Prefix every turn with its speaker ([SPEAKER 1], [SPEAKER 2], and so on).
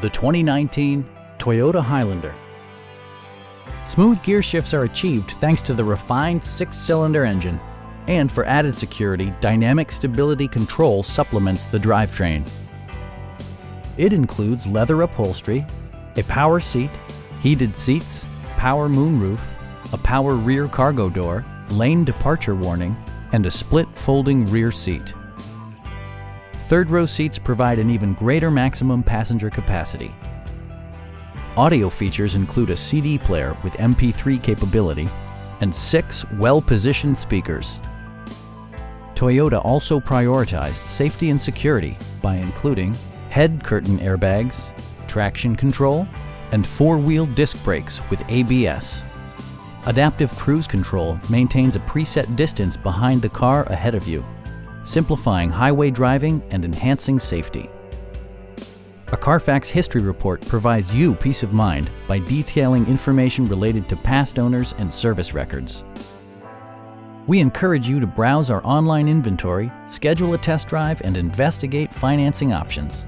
[SPEAKER 1] the 2019 Toyota Highlander. Smooth gear shifts are achieved thanks to the refined 6-cylinder engine, and for added security, dynamic stability control supplements the drivetrain. It includes leather upholstery, a power seat, heated seats, power moonroof, a power rear cargo door, lane departure warning, and a split folding rear seat. Third-row seats provide an even greater maximum passenger capacity. Audio features include a CD player with MP3 capability and 6 well-positioned speakers. Toyota also prioritized safety and security by including head curtain airbags, traction control, and 4-wheel disc brakes with ABS. Adaptive Cruise Control maintains a preset distance behind the car ahead of you, simplifying highway driving and enhancing safety. A Carfax history report provides you peace of mind by detailing information related to past owners and service records. We encourage you to browse our online inventory, schedule a test drive, and investigate financing options.